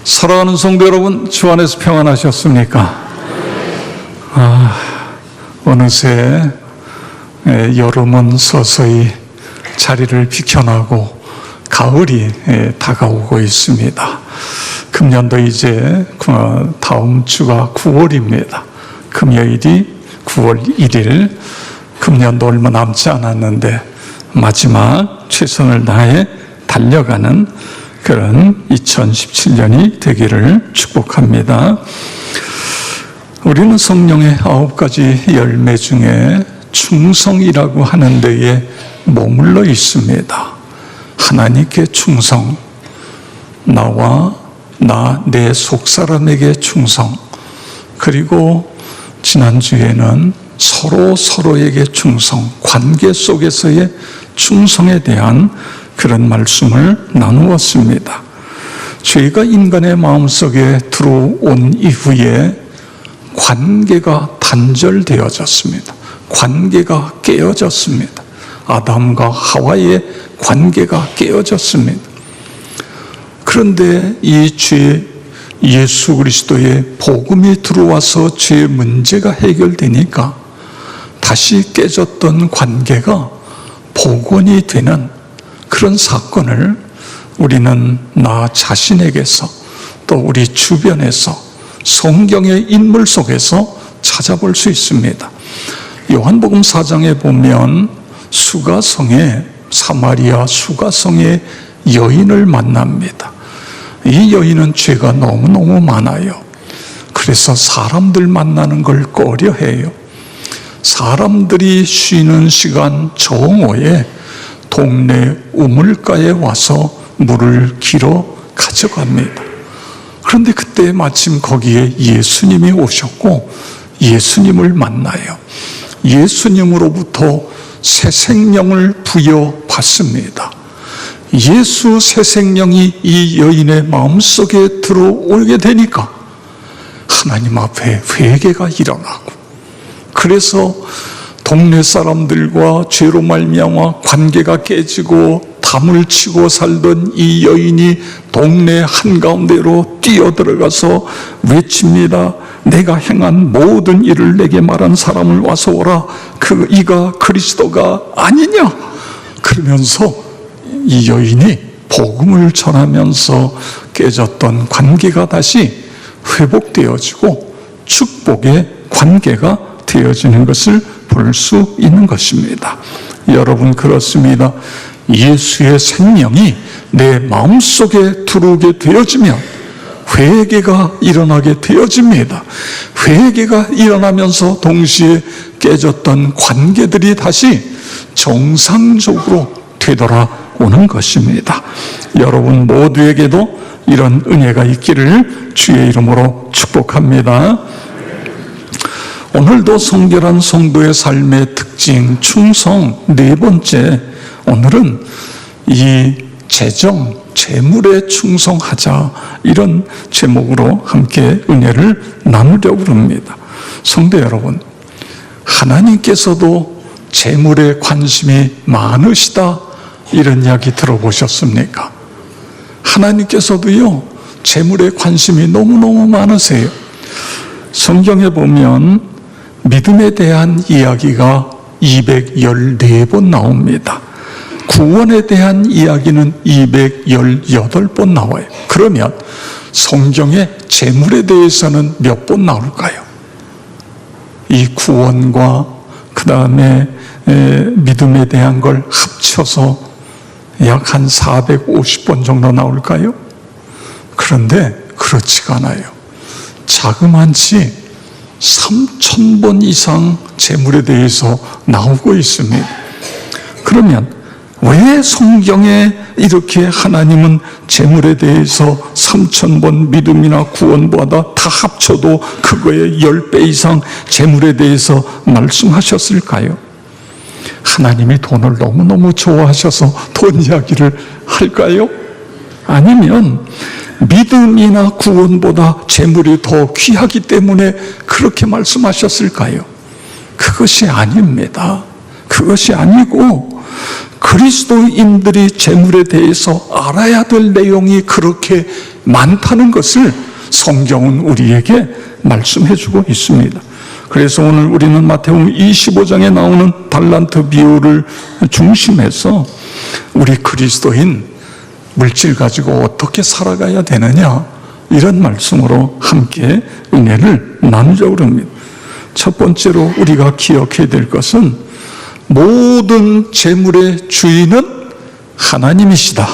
사랑하는 성도 여러분, 주 안에서 평안하셨습니까? 어느새 여름은 서서히 자리를 비켜나고 가을이 다가오고 있습니다. 금년도 이제 다음 주가 9월입니다. 금요일이 9월 1일, 금년도 얼마 남지 않았는데 마지막 최선을 다해 달려가는 그런 2017년이 되기를 축복합니다. 우리는 성령의 9가지 열매 중에 충성이라고 하는 데에 머물러 있습니다. 하나님께 충성, 내 속사람에게 충성, 그리고 지난주에는 서로에게 충성, 관계 속에서의 충성에 대한 그런 말씀을 나누었습니다. 죄가 인간의 마음속에 들어온 이후에 관계가 단절되어졌습니다. 관계가 깨어졌습니다. 아담과 하와의 관계가 깨어졌습니다. 그런데 이 죄, 예수 그리스도의 복음이 들어와서 죄의 문제가 해결되니까 다시 깨졌던 관계가 복원이 되는 그런 사건을 우리는 나 자신에게서 또 우리 주변에서 성경의 인물 속에서 찾아볼 수 있습니다. 요한복음 4장에 보면 사마리아 수가성의 여인을 만납니다. 이 여인은 죄가 너무너무 많아요. 그래서 사람들 만나는 걸 꺼려해요. 사람들이 쉬는 시간 정오에 동네 우물가에 와서 물을 길어 가져갑니다. 그런데 그때 마침 거기에 예수님이 오셨고 예수님을 만나요. 예수님으로부터 새 생명을 부여받습니다. 예수 새 생명이 이 여인의 마음속에 들어오게 되니까 하나님 앞에 회개가 일어나고, 그래서 동네 사람들과 죄로 말미암아 관계가 깨지고 담을 치고 살던 이 여인이 동네 한가운데로 뛰어들어가서 외칩니다. 내가 행한 모든 일을 내게 말한 사람을 와서 오라. 이가 그리스도가 아니냐? 그러면서 이 여인이 복음을 전하면서 깨졌던 관계가 다시 회복되어지고 축복의 관계가 되어지는 것을 볼 수 있는 것입니다. 여러분, 그렇습니다. 예수의 생명이 내 마음속에 들어오게 되어지면 회개가 일어나게 되어집니다. 회개가 일어나면서 동시에 깨졌던 관계들이 다시 정상적으로 되돌아오는 것입니다. 여러분 모두에게도 이런 은혜가 있기를 주의 이름으로 축복합니다. 오늘도 성결한 성도의 삶의 특징, 충성, 네 번째, 오늘은 이 재물에 충성하자, 이런 제목으로 함께 은혜를 나누려고 합니다. 성도 여러분, 하나님께서도 재물에 관심이 많으시다, 이런 이야기 들어보셨습니까? 하나님께서도요, 재물에 관심이 너무너무 많으세요. 성경에 보면 믿음에 대한 이야기가 214번 나옵니다. 구원에 대한 이야기는 218번 나와요. 그러면 성경에 재물에 대해서는 몇 번 나올까요? 이 구원과 그 다음에 믿음에 대한 걸 합쳐서 약 한 450번 정도 나올까요? 그런데 그렇지가 않아요. 자그만치 3000번 이상 재물에 대해서 나오고 있습니다. 그러면 왜 성경에 이렇게 하나님은 재물에 대해서 3000번 믿음이나 구원보다 다 합쳐도 그거의 10배 이상 재물에 대해서 말씀하셨을까요? 하나님이 돈을 너무너무 좋아하셔서 돈 이야기를 할까요? 아니면 믿음이나 구원보다 재물이 더 귀하기 때문에 그렇게 말씀하셨을까요? 그것이 아닙니다. 그것이 아니고 그리스도인들이 재물에 대해서 알아야 될 내용이 그렇게 많다는 것을 성경은 우리에게 말씀해 주고 있습니다. 그래서 오늘 우리는 마태복음 25장에 나오는 달란트 비유를 중심해서 우리 그리스도인 물질 가지고 어떻게 살아가야 되느냐, 이런 말씀으로 함께 은혜를 나누자고 합니다. 첫 번째로 우리가 기억해야 될 것은 모든 재물의 주인은 하나님이시다.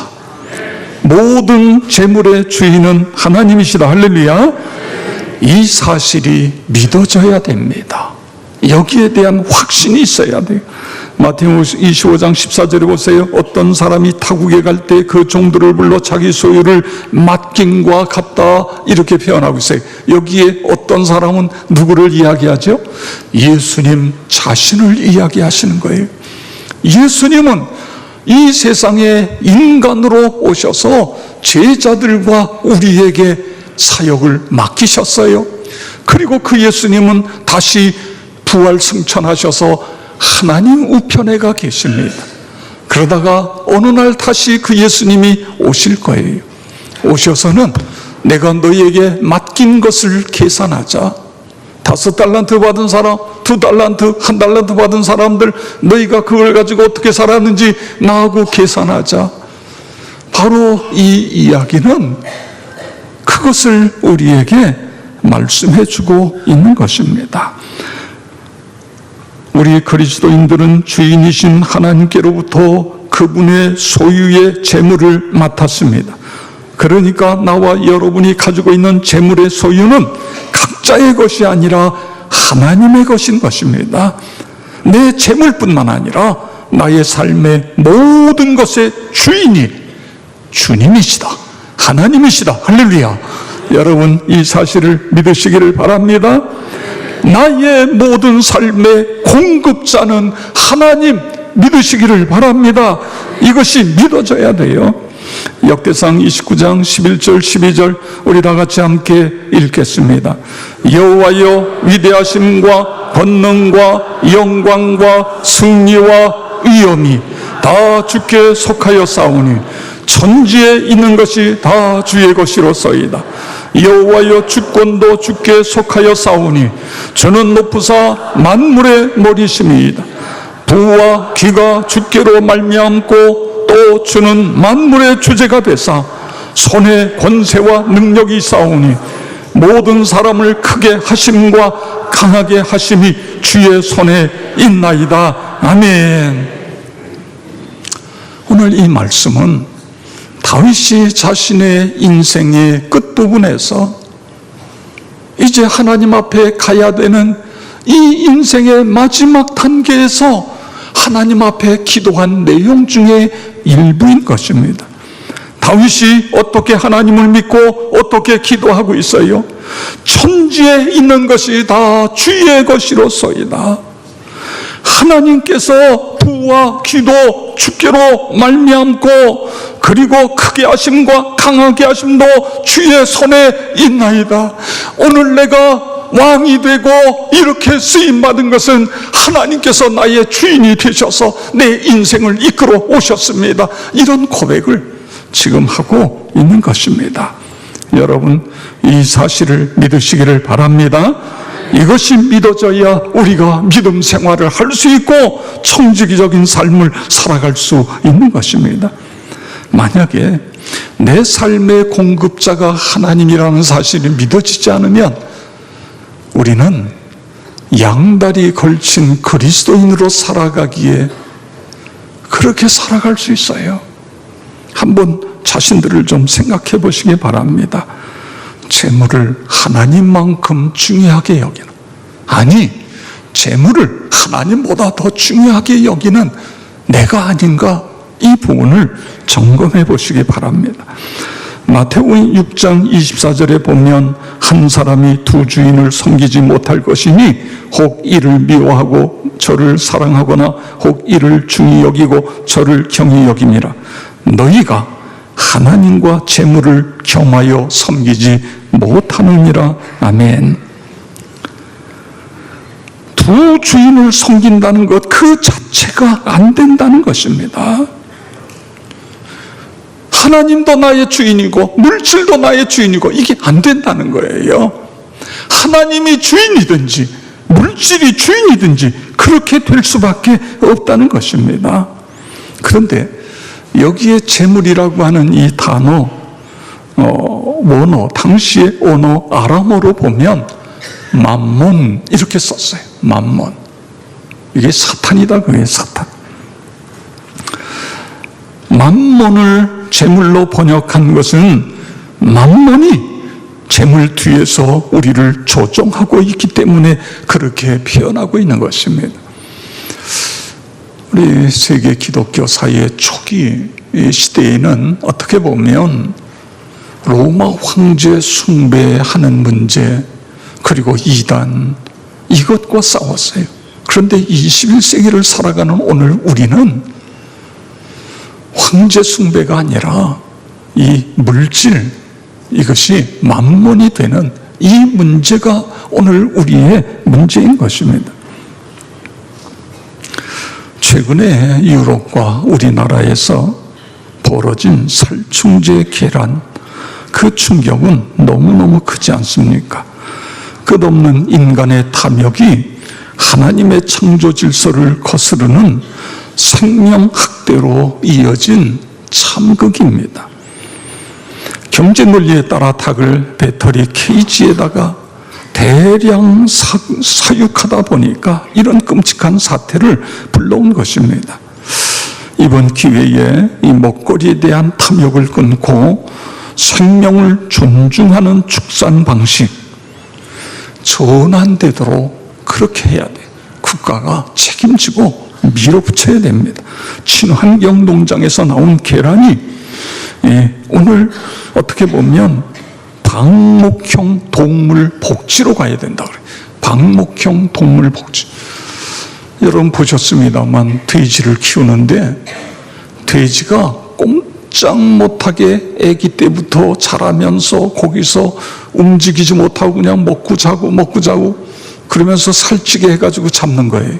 모든 재물의 주인은 하나님이시다. 할렐루야. 이 사실이 믿어져야 됩니다. 여기에 대한 확신이 있어야 돼요. 마태복음 25장 14절에 보세요. 어떤 사람이 타국에 갈 때 그 종들을 불러 자기 소유를 맡김과 같다, 이렇게 표현하고 있어요. 여기에 어떤 사람은 누구를 이야기하죠? 예수님 자신을 이야기하시는 거예요. 예수님은 이 세상에 인간으로 오셔서 제자들과 우리에게 사역을 맡기셨어요. 그리고 그 예수님은 다시 부활 승천하셔서 하나님 우편에 가 계십니다. 그러다가 어느 날 다시 그 예수님이 오실 거예요. 오셔서는 내가 너희에게 맡긴 것을 계산하자. 5달란트 받은 사람, 2달란트, 1달란트 받은 사람들, 너희가 그걸 가지고 어떻게 살았는지 나하고 계산하자. 바로 이 이야기는 그것을 우리에게 말씀해 주고 있는 것입니다. 우리 그리스도인들은 주인이신 하나님께로부터 그분의 소유의 재물을 맡았습니다. 그러니까 나와 여러분이 가지고 있는 재물의 소유는 각자의 것이 아니라 하나님의 것인 것입니다. 내 재물뿐만 아니라 나의 삶의 모든 것의 주인이 주님이시다. 하나님이시다. 할렐루야. 여러분, 이 사실을 믿으시기를 바랍니다. 나의 모든 삶의 공급자는 하나님, 믿으시기를 바랍니다. 이것이 믿어져야 돼요. 역대상 29장 11절 12절 우리 다 같이 함께 읽겠습니다. 여호와여, 위대하심과 권능과 영광과 승리와 위엄이 다 주께 속하여 싸우니 천지에 있는 것이 다 주의 것이로소이다. 여호와여, 주권도 주께 속하여 싸우니 주는 높으사 만물의 머리심이이다. 부와 귀가 주께로 말미암고 또 주는 만물의 주제가 되사 손에 권세와 능력이 싸우니 모든 사람을 크게 하심과 강하게 하심이 주의 손에 있나이다. 아멘. 오늘 이 말씀은 다윗이 자신의 인생의 끝부분에서 이제 하나님 앞에 가야 되는 이 인생의 마지막 단계에서 하나님 앞에 기도한 내용 중에 일부인 것입니다. 다윗이 어떻게 하나님을 믿고 어떻게 기도하고 있어요? 천지에 있는 것이 다 주의 것이로소이다. 하나님께서 부와 귀도 주께로 말미암고 그리고 크게 하심과 강하게 하심도 주의 손에 있나이다. 오늘 내가 왕이 되고 이렇게 쓰임받은 것은 하나님께서 나의 주인이 되셔서 내 인생을 이끌어 오셨습니다. 이런 고백을 지금 하고 있는 것입니다. 여러분, 이 사실을 믿으시기를 바랍니다. 이것이 믿어져야 우리가 믿음 생활을 할 수 있고 청지기적인 삶을 살아갈 수 있는 것입니다. 만약에 내 삶의 공급자가 하나님이라는 사실이 믿어지지 않으면 우리는 양다리 걸친 그리스도인으로 살아가기에 그렇게 살아갈 수 있어요. 한번 자신들을 좀 생각해 보시기 바랍니다. 재물을 하나님만큼 중요하게 여기는, 아니 재물을 하나님보다 더 중요하게 여기는 내가 아닌가, 이 부분을 점검해 보시기 바랍니다. 마태복음 6장 24절에 보면 한 사람이 두 주인을 섬기지 못할 것이니 혹 이를 미워하고 저를 사랑하거나 혹 이를 중히 여기고 저를 경히 여김이라. 너희가 하나님과 재물을 겸하여 섬기지 못하느니라. 아멘. 두 두 주인을 섬긴다는 것 그 자체가 안 된다는 것입니다. 하나님도 나의 주인이고 물질도 나의 주인이고 이게 안 된다는 거예요. 하나님이 주인이든지 물질이 주인이든지 그렇게 될 수밖에 없다는 것입니다. 그런데 여기에 재물이라고 하는 이 단어, 원어, 당시의 언어 아람어로 보면 맘몬 이렇게 썼어요. 맘몬. 이게 사탄이다, 그게 사탄. 맘몬을 재물로 번역한 것은 맘몬이 재물 뒤에서 우리를 조종하고 있기 때문에 그렇게 표현하고 있는 것입니다. 우리 세계 기독교 사회의 초기 시대에는 어떻게 보면 로마 황제 숭배하는 문제 그리고 이단 이것과 싸웠어요. 그런데 21세기를 살아가는 오늘 우리는 황제 숭배가 아니라 이 물질 이것이 만몬이 되는 이 문제가 오늘 우리의 문제인 것입니다. 최근에 유럽과 우리나라에서 벌어진 살충제 계란 그 충격은 너무너무 크지 않습니까? 끝없는 인간의 탐욕이 하나님의 창조 질서를 거스르는 생명학대로 이어진 참극입니다. 경제 논리에 따라 닭을 배터리 케이지에다가 대량 사육하다 보니까 이런 끔찍한 사태를 불러온 것입니다. 이번 기회에 이 먹거리에 대한 탐욕을 끊고 생명을 존중하는 축산 방식 전환되도록 그렇게 해야 돼요. 국가가 책임지고 밀어붙여야 됩니다. 친환경 농장에서 나온 계란이 오늘 어떻게 보면 방목형 동물 복지로 가야 된다 그래요. 방목형 동물 복지. 여러분 보셨습니다만 돼지를 키우는데 돼지가 꼼짝 못하게 아기 때부터 자라면서 거기서 움직이지 못하고 그냥 먹고 자고 그러면서 살찌게 해가지고 잡는 거예요.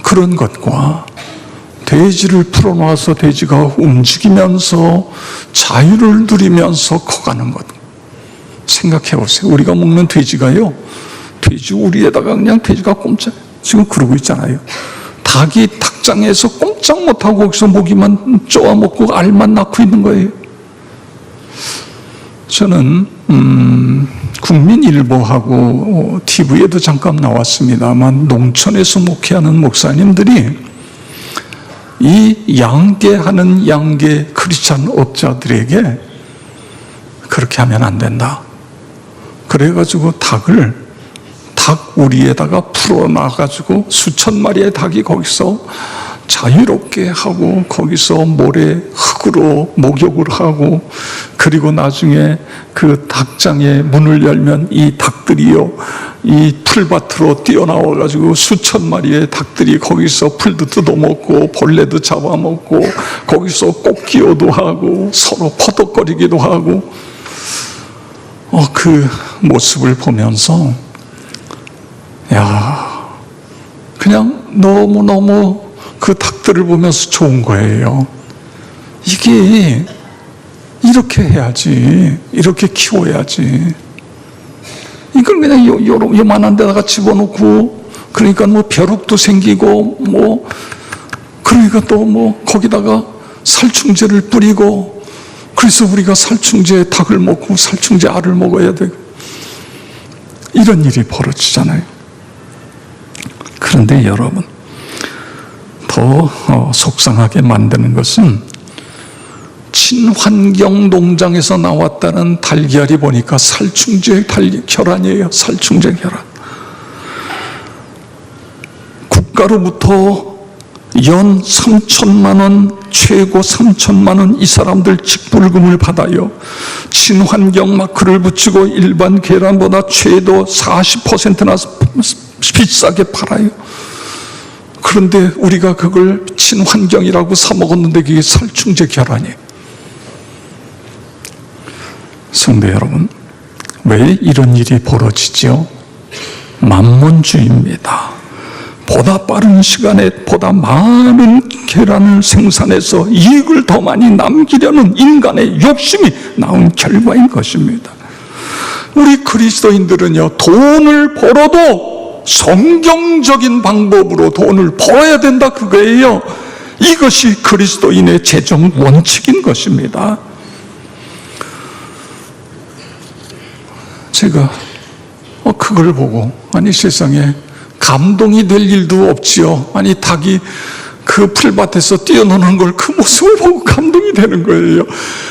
그런 것과 돼지를 풀어놔서 돼지가 움직이면서 자유를 누리면서 커가는 것 생각해 보세요. 우리가 먹는 돼지가요, 돼지 우리에다가 그냥 돼지가 꼼짝 지금 그러고 있잖아요. 닭이 닭장에서 꼼짝 못하고 거기서 모기만 쪼아먹고 알만 낳고 있는 거예요. 저는 국민일보하고 TV에도 잠깐 나왔습니다만 농촌에서 목회하는 목사님들이 이 양계하는 양계 크리스찬 업자들에게 그렇게 하면 안 된다. 그래가지고 닭 우리에다가 풀어놔가지고 수천 마리의 닭이 거기서 자유롭게 하고 거기서 모래 흙으로 목욕을 하고 그리고 나중에 그 닭장에 문을 열면 이 닭들이요 이 풀밭으로 뛰어나와가지고 수천 마리의 닭들이 거기서 풀도 뜯어먹고 벌레도 잡아먹고 거기서 꽃기호도 하고 서로 퍼덕거리기도 하고 그 모습을 보면서 그냥 너무너무 그 닭들을 보면서 좋은 거예요. 이게 이렇게 해야지, 이렇게 키워야지. 이걸 그냥 요만한 데다가 집어넣고, 그러니까 뭐 벼룩도 생기고, 그러니까 또 거기다가 살충제를 뿌리고, 그래서 우리가 살충제 닭을 먹고 살충제 알을 먹어야 되고, 이런 일이 벌어지잖아요. 그런데 여러분, 더 속상하게 만드는 것은 친환경 농장에서 나왔다는 달걀이 보니까 살충제 결함이에요. 살충제 결함. 국가로부터 연 3천만 원, 최고 3천만 원 이 사람들 직불금을 받아요. 친환경 마크를 붙이고 일반 계란보다 최도 40%나 비싸게 팔아요. 그런데 우리가 그걸 친환경이라고 사 먹었는데 그게 살충제 결함이에요. 성도 여러분, 왜 이런 일이 벌어지죠? 만몬주의입니다. 보다 빠른 시간에 보다 많은 계란을 생산해서 이익을 더 많이 남기려는 인간의 욕심이 나온 결과인 것입니다. 우리 그리스도인들은요, 돈을 벌어도 성경적인 방법으로 돈을 벌어야 된다, 그거예요. 이것이 그리스도인의 재정 원칙인 것입니다. 제가 그걸 보고, 아니 세상에 감동이 될 일도 없지요. 아니 닭이 그 풀밭에서 뛰어노는 걸 그 모습을 보고 감동이 되는 거예요.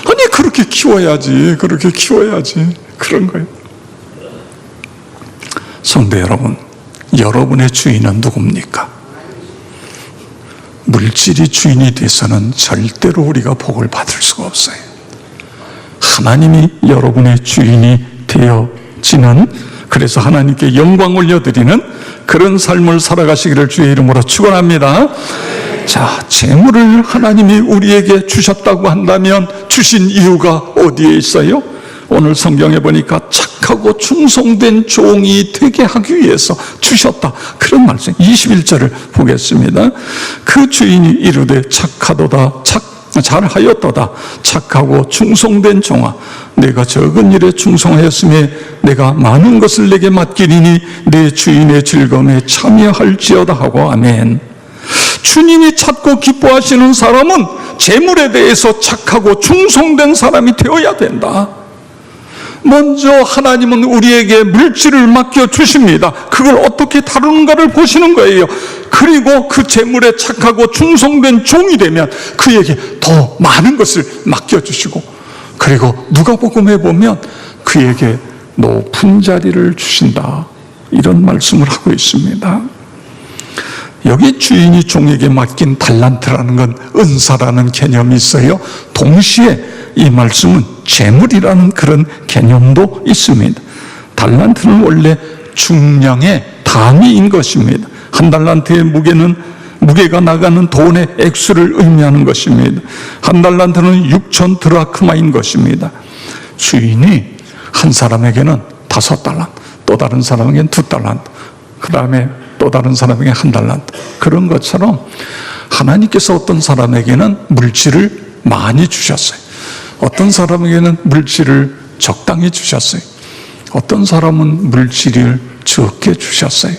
아니 그렇게 키워야지, 그렇게 키워야지, 그런 거예요. 성도 여러분, 여러분의 주인은 누굽니까? 물질이 주인이 돼서는 절대로 우리가 복을 받을 수가 없어요. 하나님이 여러분의 주인이 되어지는, 그래서 하나님께 영광 올려드리는 그런 삶을 살아가시기를 주의 이름으로 축원합니다. 자, 재물을 하나님이 우리에게 주셨다고 한다면 주신 이유가 어디에 있어요? 오늘 성경에 보니까 착하고 충성된 종이 되게 하기 위해서 주셨다, 그런 말씀. 21절을 보겠습니다. 그 주인이 이르되 착하도다, 잘하였도다, 착하고 충성된 종아, 내가 적은 일에 충성하였으며 내가 많은 것을 내게 맡기리니 내 주인의 즐거움에 참여할지어다 하고. 아멘. 주님이 찾고 기뻐하시는 사람은 재물에 대해서 착하고 충성된 사람이 되어야 된다. 먼저 하나님은 우리에게 물질을 맡겨주십니다. 그걸 어떻게 다루는가를 보시는 거예요. 그리고 그 재물에 착하고 충성된 종이 되면 그에게 더 많은 것을 맡겨주시고, 그리고 누가복음에 보면 그에게 높은 자리를 주신다, 이런 말씀을 하고 있습니다. 여기 주인이 종에게 맡긴 달란트라는 건 은사라는 개념이 있어요. 동시에 이 말씀은 재물이라는 그런 개념도 있습니다. 달란트는 원래 중량의 단위인 것입니다. 한 달란트의 무게가 나가는 돈의 액수를 의미하는 것입니다. 한 달란트는 6천 드라크마인 것입니다. 주인이 한 사람에게는 5달란트, 또 다른 사람에게는 2달란트, 그 다음에 또 다른 사람에게 1달란트, 그런 것처럼 하나님께서 어떤 사람에게는 물질을 많이 주셨어요. 어떤 사람에게는 물질을 적당히 주셨어요. 어떤 사람은 물질을 적게 주셨어요.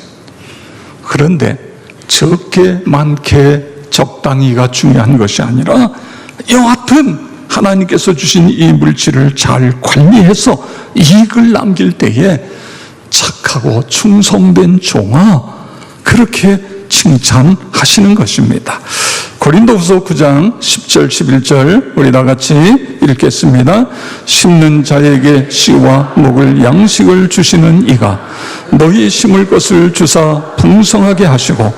그런데 적게, 많게, 적당히가 중요한 것이 아니라 여하튼 하나님께서 주신 이 물질을 잘 관리해서 이익을 남길 때에 착하고 충성된 종아, 그렇게 칭찬하시는 것입니다. 고린도후서 9장 10절 11절 우리 다 같이 읽겠습니다. 심는 자에게 씨와 먹을 양식을 주시는 이가 너희 심을 것을 주사 풍성하게 하시고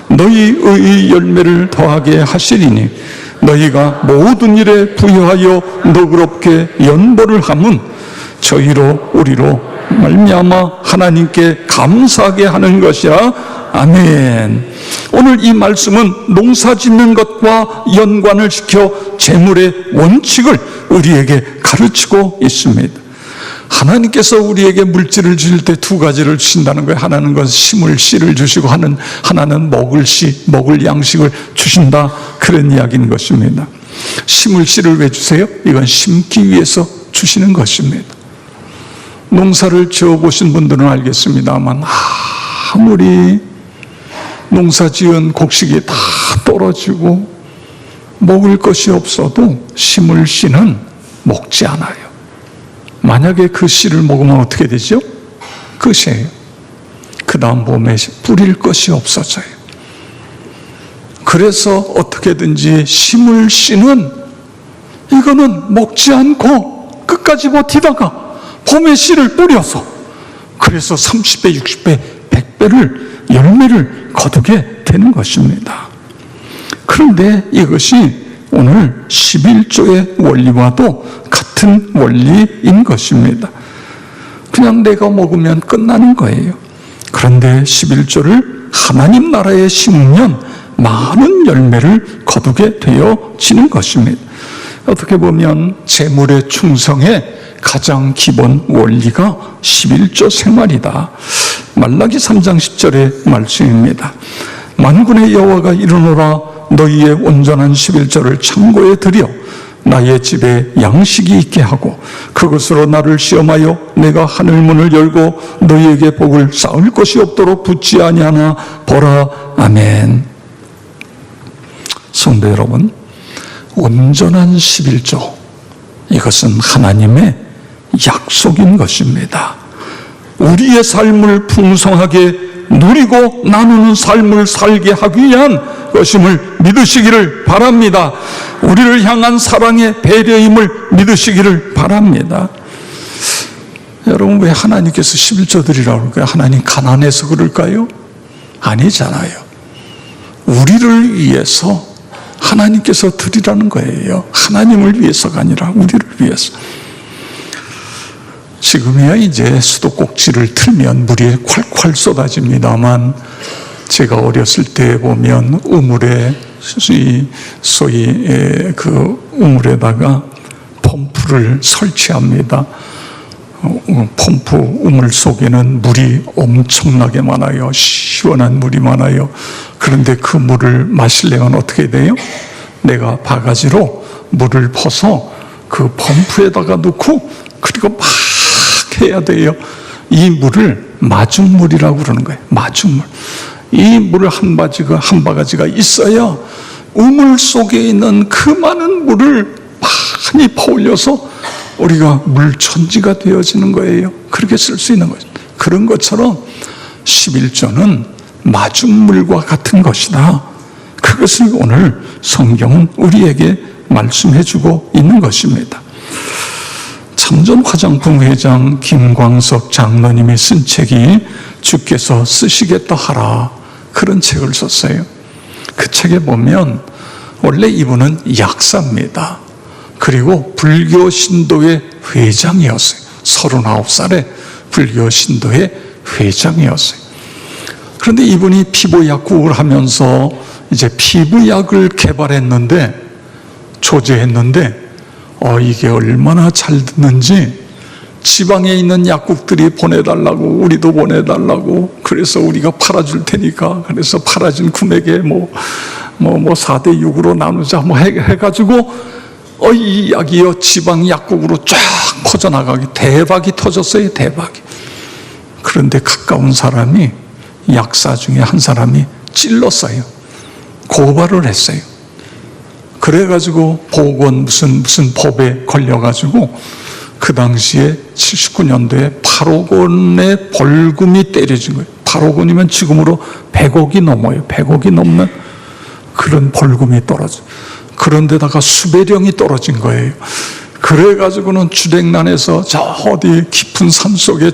너희 의의 열매를 더하게 하시리니 너희가 모든 일에 부여하여 너그럽게 연보를 함은 저희로 우리로 말미암아 하나님께 감사하게 하는 것이라. 아멘. 오늘 이 말씀은 농사 짓는 것과 연관을 시켜 재물의 원칙을 우리에게 가르치고 있습니다. 하나님께서 우리에게 물질을 주실 때 2가지를 주신다는 거예요. 하나는 건 심을 씨를 주시고 하나는 먹을 씨, 먹을 양식을 주신다, 그런 이야기인 것입니다. 심을 씨를 왜 주세요? 이건 심기 위해서 주시는 것입니다. 농사를 지어보신 분들은 알겠습니다만 아무리 농사지은 곡식이 다 떨어지고 먹을 것이 없어도 심을 씨는 먹지 않아요. 만약에 그 씨를 먹으면 어떻게 되죠? 끝이에요. 그 다음 봄에 뿌릴 것이 없어져요. 그래서 어떻게든지 심을 씨는 이거는 먹지 않고 끝까지 버티다가 봄에 씨를 뿌려서, 그래서 30배, 60배, 100배를 열매를 거두게 되는 것입니다. 그런데 이것이 오늘 11조의 원리와도 같은 원리인 것입니다. 그냥 내가 먹으면 끝나는 거예요. 그런데 11조를 하나님 나라에 심으면 많은 열매를 거두게 되어지는 것입니다. 어떻게 보면 재물의 충성의 가장 기본 원리가 11조 생활이다, 말라기 3장 10절의 말씀입니다. 만군의 여호와가 이르노라 너희의 온전한 11조를 창고에 들여 나의 집에 양식이 있게 하고 그것으로 나를 시험하여 내가 하늘문을 열고 너희에게 복을 쌓을 것이 없도록 붙지 아니하나 보라. 아멘. 성도 여러분, 온전한 11조, 이것은 하나님의 약속인 것입니다. 우리의 삶을 풍성하게 누리고 나누는 삶을 살게 하기 위한 것임을 믿으시기를 바랍니다. 우리를 향한 사랑의 배려임을 믿으시기를 바랍니다. 여러분, 왜 하나님께서 11조 드리라고 그럴까요? 하나님 가난해서 그럴까요? 아니잖아요. 우리를 위해서 하나님께서 드리라는 거예요. 하나님을 위해서가 아니라 우리를 위해서. 지금이야 이제 수도꼭지를 틀면 물이 콸콸 쏟아집니다만, 제가 어렸을 때 보면 우물에 소위 그 우물에다가 펌프를 설치합니다. 펌프 우물 속에는 물이 엄청나게 많아요. 시원한 물이 많아요. 그런데 그 물을 마시려면 어떻게 돼요? 내가 바가지로 물을 퍼서 그 펌프에다가 넣고 그리고 막 해야 돼요. 이 물을 마중물이라고 그러는 거예요. 마중물. 이 물 한 바가지가 있어야 우물 속에 있는 그 많은 물을 많이 퍼올려서 우리가 물천지가 되어지는 거예요. 그렇게 쓸 수 있는 거죠. 그런 것처럼 11조는 마중물과 같은 것이다. 그것을 오늘 성경은 우리에게 말씀해 주고 있는 것입니다. 참전 화장품 회장 김광석 장로님이 쓴 책이 주께서 쓰시겠다 하라, 그런 책을 썼어요. 그 책에 보면 원래 이분은 약사입니다. 그리고 불교 신도의 회장이었어요. 39살에 불교 신도의 회장이었어요. 그런데 이분이 피부 약국을 하면서 이제 피부약을 개발했는데, 조제했는데, 이게 얼마나 잘 듣는지 지방에 있는 약국들이 보내달라고, 우리도 보내달라고, 그래서 우리가 팔아줄 테니까, 그래서 팔아준 금액에 4대 6으로 나누자 해가지고 이 약이요 지방 약국으로 쫙 퍼져나가기, 대박이 터졌어요. 대박이. 그런데 가까운 사람이, 약사 중에 한 사람이 찔렀어요. 고발을 했어요. 그래가지고 보건 무슨 법에 걸려가지고 그 당시에 79년도에 8억 원의 벌금이 때려진 거예요. 8억 원이면 지금으로 100억이 넘어요. 100억이 넘는 그런 벌금이 떨어져. 그런데다가 수배령이 떨어진 거예요. 그래가지고는 주택난에서 저 어디 깊은 산속에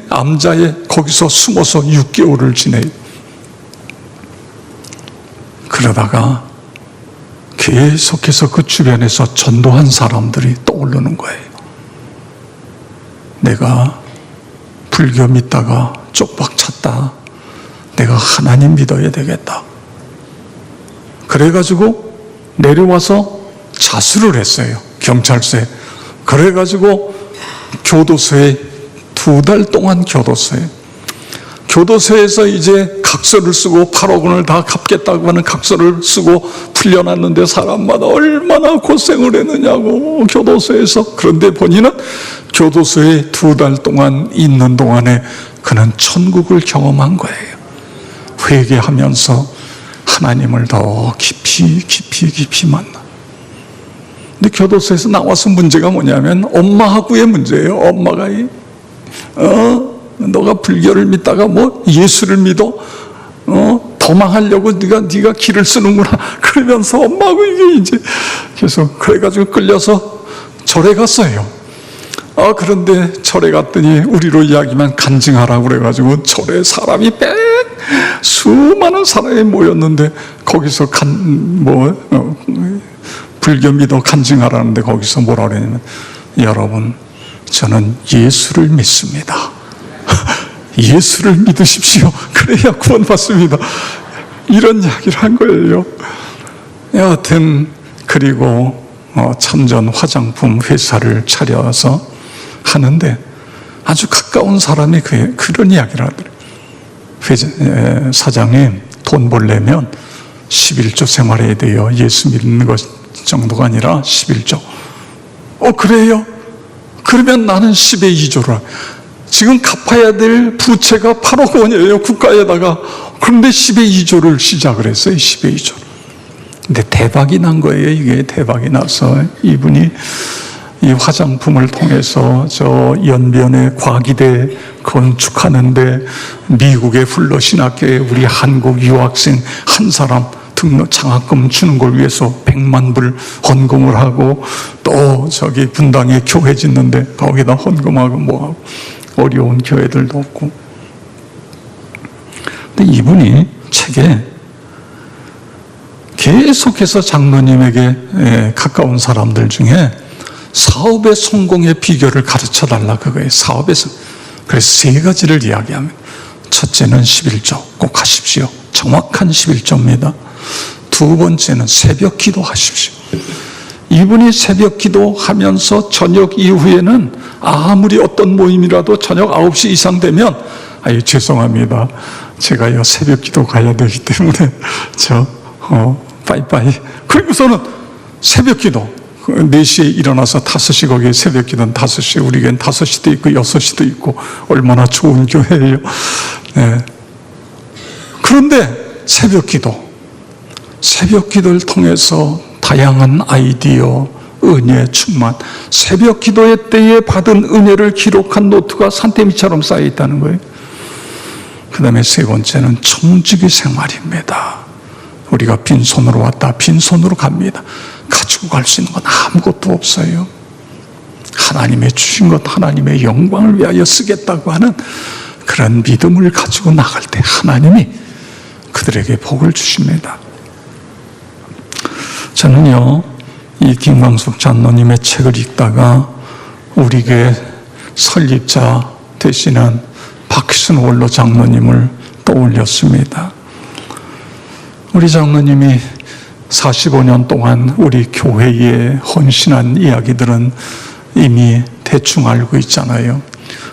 암자에 거기서 숨어서 6개월을 지내요. 그러다가 계속해서 그 주변에서 전도한 사람들이 떠오르는 거예요. 내가 불교 믿다가 쪽박 찼다. 내가 하나님 믿어야 되겠다. 그래가지고 내려와서 자수를 했어요. 경찰서에. 그래가지고 교도소에 2달 동안 교도소에서 이제 각서를 쓰고 8억 원을 다 갚겠다고 하는 각서를 쓰고 풀려났는데 사람마다 얼마나 고생을 했느냐고, 교도소에서. 그런데 본인은 교도소에 2달 동안 있는 동안에 그는 천국을 경험한 거예요. 회개하면서 하나님을 더 깊이 만나. 근데 교도소에서 나와서 문제가 뭐냐면 엄마하고의 문제예요. 엄마가 너가 불교를 믿다가 예수를 믿어? 더 망하려고 네가 길을 쓰는구나. 그러면서 엄마하고 이게 이제 계속 그래가지고 끌려서 절에 갔어요. 그런데 절에 갔더니 우리로 이야기만 간증하라고 그래가지고 절에 사람이 수많은 사람이 모였는데 거기서 불교 믿어 간증하라는데 거기서 뭐라 그러냐면, 여러분, 저는 예수를 믿습니다. 예수를 믿으십시오. 그래야 구원받습니다. 이런 이야기를 한 거예요. 여하튼 그리고 참전 화장품 회사를 차려서 하는데 아주 가까운 사람이 그런 이야기를 하더래요. 사장님, 돈 벌려면 11조 생활해야 돼요. 예수 믿는 것 정도가 아니라 11조. 그래요? 그러면 나는 10의 2조를. 지금 갚아야 될 부채가 8억 원이에요. 국가에다가. 그런데 10의 2조를 시작을 했어요. 10의 2조. 근데 대박이 난 거예요. 이게 대박이 나서 이분이 이 화장품을 통해서 저 연변의 과기대 건축하는데 미국의 플러신학교에 우리 한국 유학생 한 사람 등록 장학금 주는 걸 위해서 100만 불 헌금을 하고, 또 저기 분당에 교회 짓는데 거기다 헌금하고 뭐하고, 어려운 교회들도 없고. 근데 이분이 책에 계속해서 장로님에게 가까운 사람들 중에 사업의 성공의 비결을 가르쳐 달라 그거예요. 사업에서. 그래서 3가지를 이야기합니다. 첫째는 11조 꼭 하십시오. 정확한 11조입니다. 두 번째는 새벽 기도 하십시오. 이분이 새벽 기도 하면서 저녁 이후에는 아무리 어떤 모임이라도 저녁 9시 이상 되면 죄송합니다. 제가요 새벽 기도 가야 되기 때문에 빠이빠이. 그리고서는 새벽 기도 4시에 일어나서 5시, 거기에 새벽 기도는 5시, 우리겐 5시도 있고 6시도 있고 얼마나 좋은 교회예요. 네. 그런데 새벽 기도를 통해서 다양한 아이디어, 은혜 충만, 새벽 기도의 때에 받은 은혜를 기록한 노트가 산더미처럼 쌓여 있다는 거예요. 그 다음에 3번째는 청지기 생활입니다. 우리가 빈손으로 왔다 빈손으로 갑니다. 가지고 갈 수 있는 건 아무것도 없어요. 하나님의 주신 것, 하나님의 영광을 위하여 쓰겠다고 하는 그런 믿음을 가지고 나갈 때 하나님이 그들에게 복을 주십니다. 저는요, 이 김광숙 장로님의 책을 읽다가 우리 교회 설립자 되시는 박희순 원로 장로님을 떠올렸습니다. 우리 장로님이 45년 동안 우리 교회에 헌신한 이야기들은 이미 대충 알고 있잖아요.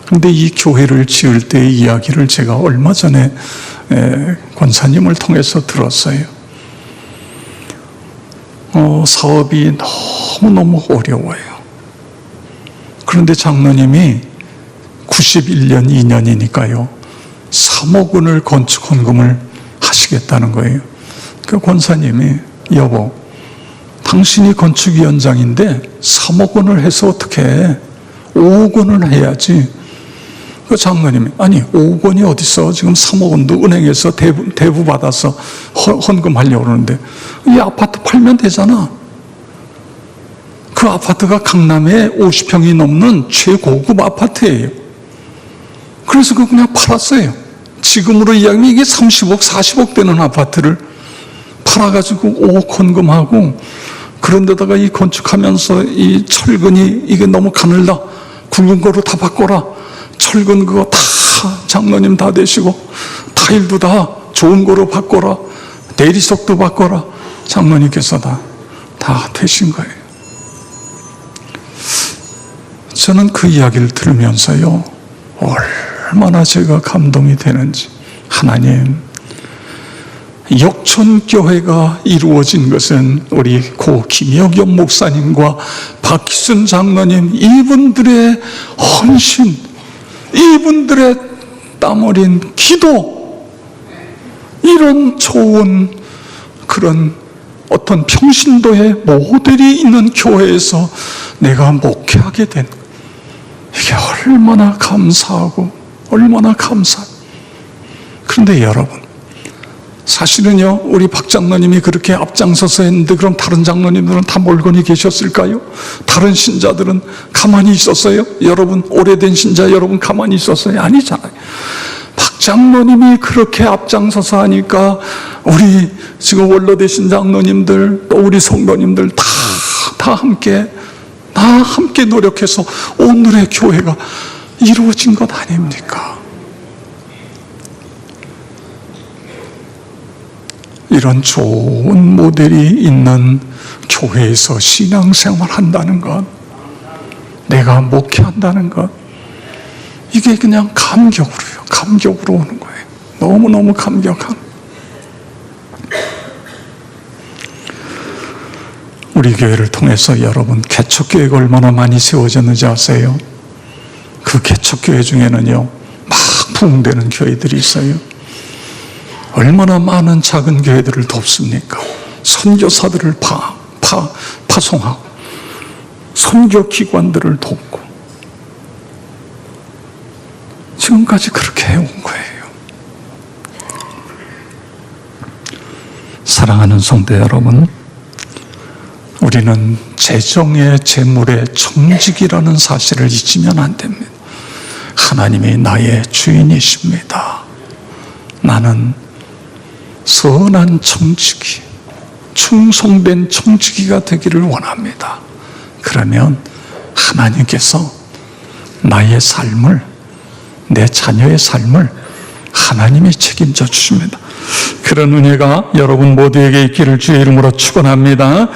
그런데 이 교회를 지을 때의 이야기를 제가 얼마 전에 권사님을 통해서 들었어요. 사업이 너무너무 어려워요. 그런데 장로님이 91년 2년이니까요 3억 원을 건축 헌금을 하시겠다는 거예요. 그 권사님이 여보, 당신이 건축위원장인데 3억 원을 해서 어떻게 해? 5억 원을 해야지. 그 장로님이 아니 5억 원이 어딨어? 지금 3억 원도 은행에서 대부 받아서 헌금하려고 그러는데 이 아파트 팔면 되잖아. 그 아파트가 강남에 50평이 넘는 최고급 아파트예요. 그래서 그거 그냥 팔았어요. 지금으로 이야기하면 이게 30억 40억 되는 아파트를 팔아가지고 5억 헌금하고, 그런데다가 이 건축하면서 이 철근이 이게 너무 가늘다, 굵은 거로 다 바꿔라, 철근 그거 다 장로님 다 되시고 타일도 다 좋은 거로 바꿔라, 대리석도 바꿔라, 장로님께서 다 되신 거예요. 저는 그 이야기를 들으면서요 얼마나 제가 감동이 되는지. 하나님, 역촌교회가 이루어진 것은 우리 고 김혁영 목사님과 박희순 장로님 이분들의 헌신, 이분들의 땀 어린 기도, 이런 좋은 그런 어떤 평신도의 모델이 있는 교회에서 내가 목회하게 된, 이게 얼마나 감사하고 얼마나 감사해요. 그런데 여러분, 사실은요 우리 박 장로님이 그렇게 앞장서서 했는데 그럼 다른 장로님들은 다 멀거니 계셨을까요? 다른 신자들은 가만히 있었어요? 여러분, 오래된 신자 여러분 가만히 있었어요? 아니잖아요. 박 장로님이 그렇게 앞장서서 하니까 우리 지금 원로 되신 장로님들, 또 우리 성도님들 다 함께 노력해서 오늘의 교회가 이루어진 것 아닙니까? 이런 좋은 모델이 있는 교회에서 신앙생활 한다는 것, 내가 목회한다는 것, 이게 그냥 감격으로요. 감격으로 오는 거예요. 너무너무 감격한. 우리 교회를 통해서 여러분 개척교회가 얼마나 많이 세워졌는지 아세요? 그 개척교회 중에는요 막 부흥되는 교회들이 있어요. 얼마나 많은 작은 교회들을 돕습니까? 선교사들을 파송하고 선교기관들을 돕고 지금까지 그렇게 해온 거예요. 사랑하는 성도 여러분, 우리는 재정의 재물의 청직이라는 사실을 잊으면 안 됩니다. 하나님이 나의 주인이십니다. 나는 선한 청지기, 충성된 청지기가 되기를 원합니다. 그러면 하나님께서 나의 삶을, 내 자녀의 삶을 하나님이 책임져 주십니다. 그런 은혜가 여러분 모두에게 있기를 주의 이름으로 축원합니다.